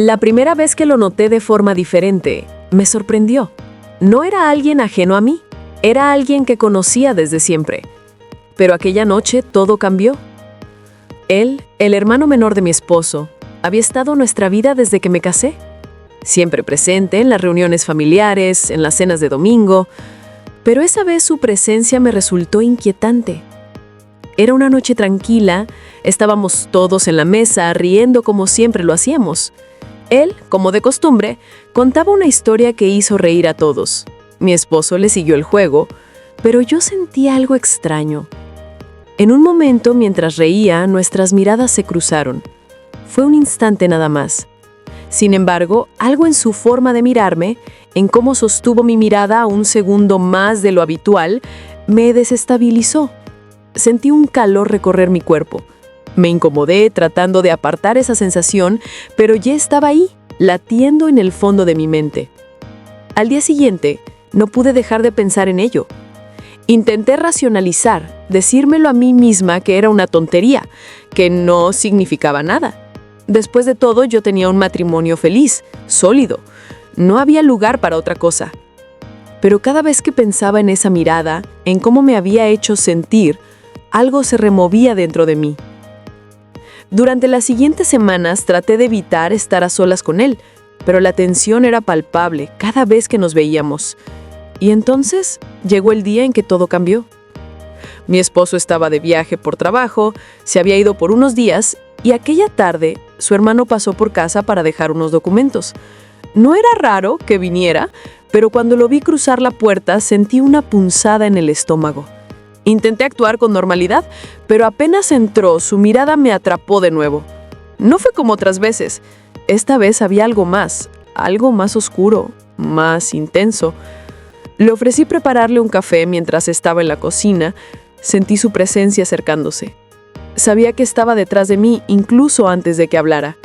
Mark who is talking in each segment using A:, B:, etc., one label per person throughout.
A: La primera vez que lo noté de forma diferente, me sorprendió. No era alguien ajeno a mí, era alguien que conocía desde siempre. Pero aquella noche todo cambió. Él, el hermano menor de mi esposo, había estado en nuestra vida desde que me casé. Siempre presente en las reuniones familiares, en las cenas de domingo, pero esa vez su presencia me resultó inquietante. Era una noche tranquila, estábamos todos en la mesa riendo como siempre lo hacíamos. Él, como de costumbre, contaba una historia que hizo reír a todos. Mi esposo le siguió el juego, pero yo sentí algo extraño. En un momento, mientras reía, nuestras miradas se cruzaron. Fue un instante nada más. Sin embargo, algo en su forma de mirarme, en cómo sostuvo mi mirada un segundo más de lo habitual, me desestabilizó. Sentí un calor recorrer mi cuerpo. Me incomodé tratando de apartar esa sensación, pero ya estaba ahí, latiendo en el fondo de mi mente. Al día siguiente, no pude dejar de pensar en ello. Intenté racionalizar, decírmelo a mí misma que era una tontería, que no significaba nada. Después de todo, yo tenía un matrimonio feliz, sólido. No había lugar para otra cosa. Pero cada vez que pensaba en esa mirada, en cómo me había hecho sentir, algo se removía dentro de mí. Durante las siguientes semanas traté de evitar estar a solas con él, pero la tensión era palpable cada vez que nos veíamos. Y entonces llegó el día en que todo cambió. Mi esposo estaba de viaje por trabajo, se había ido por unos días y aquella tarde su hermano pasó por casa para dejar unos documentos. No era raro que viniera, pero cuando lo vi cruzar la puerta sentí una punzada en el estómago. Intenté actuar con normalidad, pero apenas entró, su mirada me atrapó de nuevo. No fue como otras veces. Esta vez había algo más oscuro, más intenso. Le ofrecí prepararle un café mientras estaba en la cocina. Sentí su presencia acercándose. Sabía que estaba detrás de mí incluso antes de que hablara.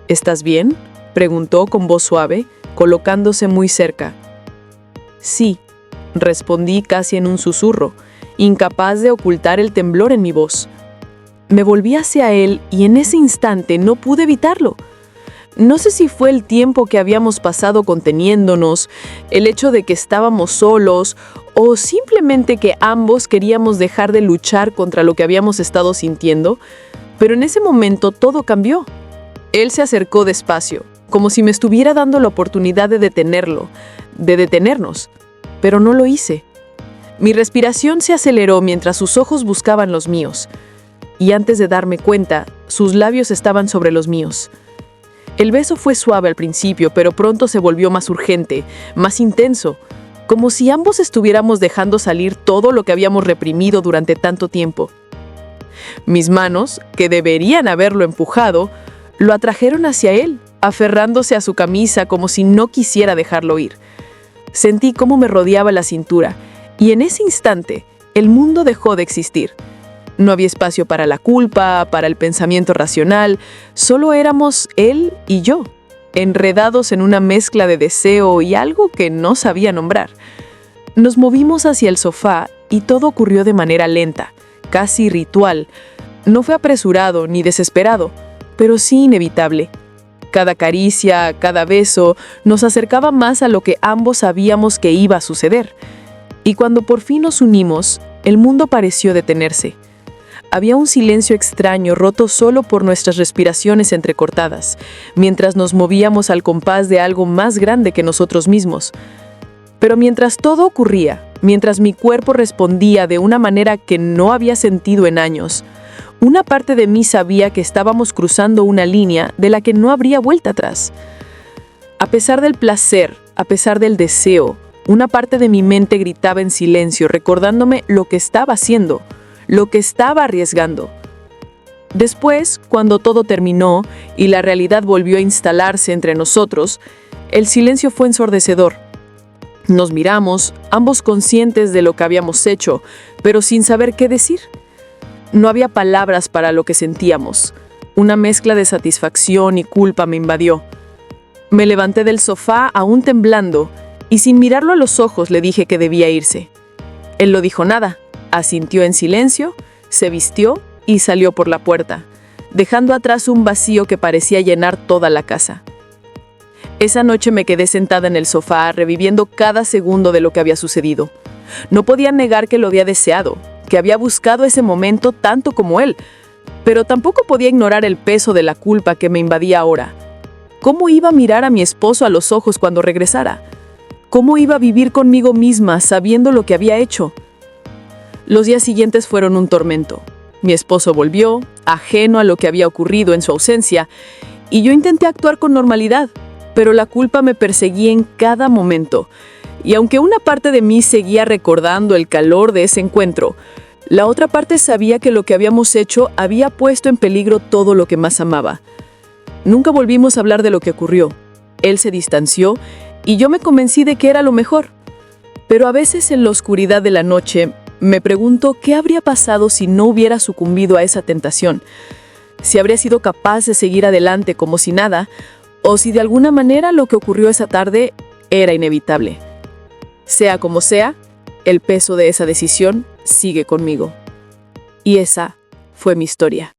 A: ¿Estás bien?, preguntó con voz suave, colocándose muy cerca. Sí, respondí casi en un susurro, incapaz de ocultar el temblor en mi voz. Me volví hacia él y en ese instante no pude evitarlo. No sé si fue el tiempo que habíamos pasado conteniéndonos, el hecho de que estábamos solos, o simplemente que ambos queríamos dejar de luchar contra lo que habíamos estado sintiendo, pero en ese momento todo cambió. Él se acercó despacio, como si me estuviera dando la oportunidad de detenernos, pero no lo hice. Mi respiración se aceleró mientras sus ojos buscaban los míos, y antes de darme cuenta, sus labios estaban sobre los míos. El beso fue suave al principio, pero pronto se volvió más urgente, más intenso, como si ambos estuviéramos dejando salir todo lo que habíamos reprimido durante tanto tiempo. Mis manos, que deberían haberlo empujado, lo atrajeron hacia él, aferrándose a su camisa como si no quisiera dejarlo ir. Sentí cómo me rodeaba la cintura, y en ese instante, el mundo dejó de existir. No había espacio para la culpa, para el pensamiento racional, solo éramos él y yo, enredados en una mezcla de deseo y algo que no sabía nombrar. Nos movimos hacia el sofá y todo ocurrió de manera lenta, casi ritual. No fue apresurado ni desesperado, pero sí inevitable. Cada caricia, cada beso, nos acercaba más a lo que ambos sabíamos que iba a suceder. Y cuando por fin nos unimos, el mundo pareció detenerse. Había un silencio extraño roto solo por nuestras respiraciones entrecortadas, mientras nos movíamos al compás de algo más grande que nosotros mismos. Pero mientras todo ocurría, mientras mi cuerpo respondía de una manera que no había sentido en años, una parte de mí sabía que estábamos cruzando una línea de la que no habría vuelta atrás. A pesar del placer, a pesar del deseo, una parte de mi mente gritaba en silencio, recordándome lo que estaba haciendo, lo que estaba arriesgando. Después, cuando todo terminó y la realidad volvió a instalarse entre nosotros, el silencio fue ensordecedor. Nos miramos, ambos conscientes de lo que habíamos hecho, pero sin saber qué decir. No había palabras para lo que sentíamos. Una mezcla de satisfacción y culpa me invadió. Me levanté del sofá aún temblando y sin mirarlo a los ojos le dije que debía irse. Él no dijo nada, asintió en silencio, se vistió y salió por la puerta, dejando atrás un vacío que parecía llenar toda la casa. Esa noche me quedé sentada en el sofá, reviviendo cada segundo de lo que había sucedido. No podía negar que lo había deseado, que había buscado ese momento tanto como él, pero tampoco podía ignorar el peso de la culpa que me invadía ahora. ¿Cómo iba a mirar a mi esposo a los ojos cuando regresara? ¿Cómo iba a vivir conmigo misma sabiendo lo que había hecho? Los días siguientes fueron un tormento. Mi esposo volvió, ajeno a lo que había ocurrido en su ausencia, y yo intenté actuar con normalidad, pero la culpa me perseguía en cada momento. Y aunque una parte de mí seguía recordando el calor de ese encuentro, la otra parte sabía que lo que habíamos hecho había puesto en peligro todo lo que más amaba. Nunca volvimos a hablar de lo que ocurrió. Él se distanció y yo me convencí de que era lo mejor. Pero a veces en la oscuridad de la noche me pregunto qué habría pasado si no hubiera sucumbido a esa tentación. Si habría sido capaz de seguir adelante como si nada, o si de alguna manera lo que ocurrió esa tarde era inevitable. Sea como sea, el peso de esa decisión sigue conmigo. Y esa fue mi historia.